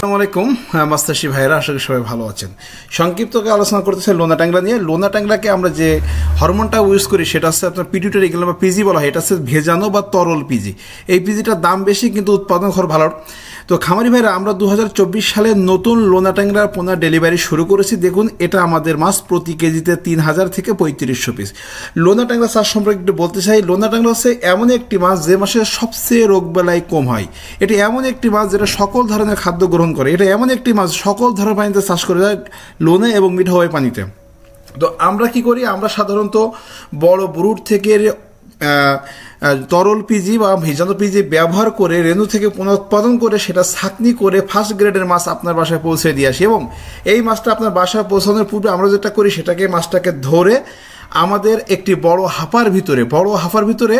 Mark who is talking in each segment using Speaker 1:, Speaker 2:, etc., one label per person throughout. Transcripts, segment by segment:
Speaker 1: আসসালামু আলাইকুম মাস্টারশি ভাইরা, আশা করি সবাই ভালো আছেন। সংক্ষিপ্ত আলোচনা করতেছে লোনা ট্যাংরা নিয়ে। লোনা ট্যাংরাকে আমরা যে হরমোনটা ইউজ করি সেটা হচ্ছে আপনার পিটুইটারি গ্ল্যান্ড বা পিজি বলা হয়। এটা হচ্ছে ভেজানো বা তরল পিজি। এই পিজিটার দাম বেশি কিন্তু উৎপাদন খরচ ভালো। তো খামারি ভাইরা, আমরা 2024 সালে নতুন লোনা ট্যাংরার পোনা ডেলিভারি শুরু করেছি। দেখুন, এটা আমাদের মাছ প্রতি কেজিতে 3000 থেকে 3500 পিস। লোনা ট্যাংরা চাষ সম্পর্কে একটু বলতে চাই। লোনা ট্যাংরা হচ্ছে এমন একটি মাছ যে মাসে সবচেয়ে রোগবালাই কম হয়। এটি এমন একটি মাছ যেটা সকল ধরনের খাদ্য গ্রহণ করে। এটা এমন একটি মাছ সকল ধরনের পানিতে চাষ করে যায়, লোনে এবং মিঠা হওয়ায় পানিতে। তো আমরা কি করি, আমরা সাধারণত বড় ব্রুড থেকে তরল পিজি বা ভেজানো পিজি ব্যবহার করে রেণু থেকে পুনরুৎপাদন করে সেটা ছাঁকনি করে ফার্স্ট গ্রেডের মাছ আপনার বাসায় পৌঁছে দিয়ে আসি। এবং এই মাছটা আপনার বাসায় পৌঁছানোর পূর্বে আমরা যেটা করি, সেটাকে মাছটাকে ধরে আমাদের একটি বড় হাঁপার ভিতরে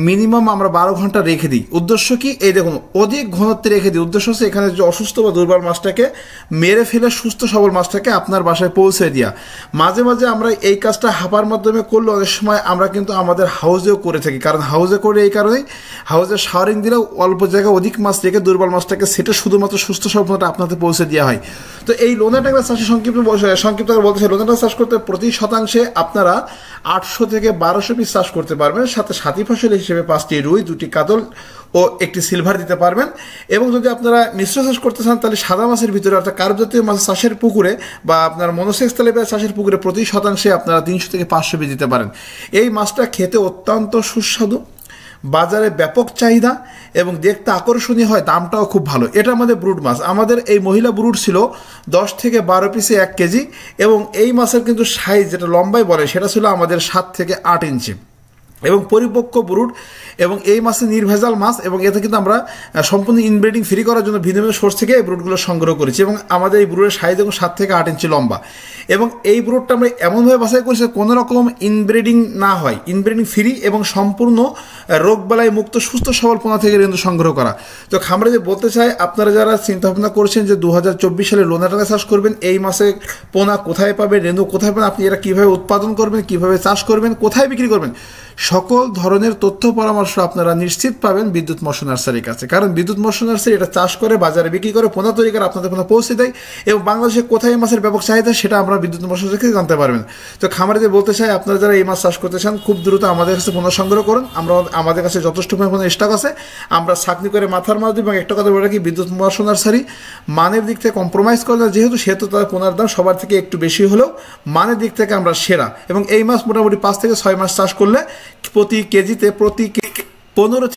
Speaker 1: মিনিমাম আমরা 12 ঘন্টা রেখে দিই। উদ্দেশ্য কি, এই দেখুন অধিক ঘনত্বে রেখে দিই। উদ্দেশ্য হচ্ছে এখানে যে অসুস্থ বা দুর্বল মাছটাকে মেরে ফেলে সুস্থ সবল মাছটাকে আপনার বাসায় পৌঁছে দেওয়া। মাঝে মাঝে আমরা এই কাজটা হাঁপার মাধ্যমে করলে অনেক সময় আমরা কিন্তু আমাদের হাউজেও করে থাকি। কারণ হাউজে করে এই কারণেই, হাউজে শাওয়ারিং দিলেও অল্প জায়গায় অধিক মাছ রেখে দুর্বল মাছটাকে সেটা শুধুমাত্র সুস্থ সবলটা আপনাদের পৌঁছে দেওয়া হয়। তো এই লোনা ট্যাংরা চাষে সংক্ষিপ্ত বলতে চাই, লোনা ট্যাংরা চাষ করতে প্রতি শতাংশে আপনারা 800 থেকে 1200 পিস চাষ করতে পারবেন। সাথে সাথী ফসল হিসেবে 5টি রুই, 2টি কাতল ও একটি সিলভার দিতে পারবেন। এবং যদি আপনারা মিশ্র চাষ করতে চান, তাহলে সাদা মাছের ভিতরে অর্থাৎ কার্প জাতীয় মাছ চাষের পুকুরে বা আপনার মনোসেক্স তেলাপিয়া চাষের পুকুরে প্রতি শতাংশে আপনারা 300 থেকে 500 পিস দিতে পারেন। এই মাছটা খেতে অত্যন্ত সুস্বাদু, বাজারে ব্যাপক চাহিদা এবং দেখতে আকর্ষণীয় হয়, দামটাও খুব ভালো। এটা আমাদের ব্রুড মাছ। আমাদের এই মহিলা ব্রুড ছিল 10 থেকে 12 পিসে 1 কেজি। এবং এই মাছের কিন্তু সাইজ যেটা লম্বায় বলে সেটা ছিল আমাদের 7 থেকে 8 ইঞ্চি এবং পরিপক্ক ব্রুড। এবং এই মাছে নির্ভেজাল মাছ, এবং এতে কিন্তু আমরা সম্পূর্ণ ইনব্রিডিং ফ্রি করার জন্য ভিন্ন ভিন্ন সোর্স থেকে এই ব্রুডগুলো সংগ্রহ করেছি। এবং আমাদের এই ব্রুডের সাইজ এবং 7 থেকে 8 ইঞ্চি লম্বা। এবং এই ব্রুডটা আমরা এমনভাবে বাছাই করেছি কোনো রকম ইনব্রিডিং না হয়, ইনব্রিডিং ফ্রি এবং সম্পূর্ণ রোগবালাই মুক্ত সুস্থ সবল পোনা থেকে রেণু সংগ্রহ করা। তো খামারে যে বলতে চাই, আপনারা যারা চিন্তা ভাবনা করছেন যে 2024 সালে লোনা ট্যাংরা চাষ করবেন, এই মাসে পোনা কোথায় পাবেন, রেণু কোথায় পাবেন, আপনি এরা কীভাবে উৎপাদন করবেন, কীভাবে চাষ করবেন, কোথায় বিক্রি করবেন, সকল ধরনের তথ্য পরামর্শ আপনারা নিশ্চিত পাবেন বিদ্যুৎ মৎস্য নার্সারির কাছে। কারণ বিদ্যুৎ মৎস্য নার্সারি এটা চাষ করে বাজারে বিক্রি করে পোনা তৈরি করে আপনাদের পোনা পৌঁছে দেয়। এবং বাংলাদেশে কোথায় মাছের ব্যাপক চাহিদা সেটা আমরা বিদ্যুৎ মৎস্য নার্সারি থেকে জানতে পারবেন। তো খামারে যে বলতে চাই, আপনারা যারা এই মাছ চাষ করতে চান, খুব দ্রুত আমাদের কাছে পোনা সংগ্রহ করুন। আমাদের কাছে যথেষ্ট পরিমাণে স্টক আছে। আমরা ছাঁকনি করে মাথার মাছ দিই। এবং একটা কথা বলে রাখি, বিদ্যুৎ মৎস্য নার্সারি মানের দিক থেকে কম্প্রোমাইজ করে না, সেহেতু তাদের পোনার দাম সবার থেকে একটু বেশি হলেও মানের দিক থেকে আমরা সেরা। এবং এই মাছ মোটামুটি 5 থেকে 6 মাস চাষ করলে প্রতি কেজিতে 15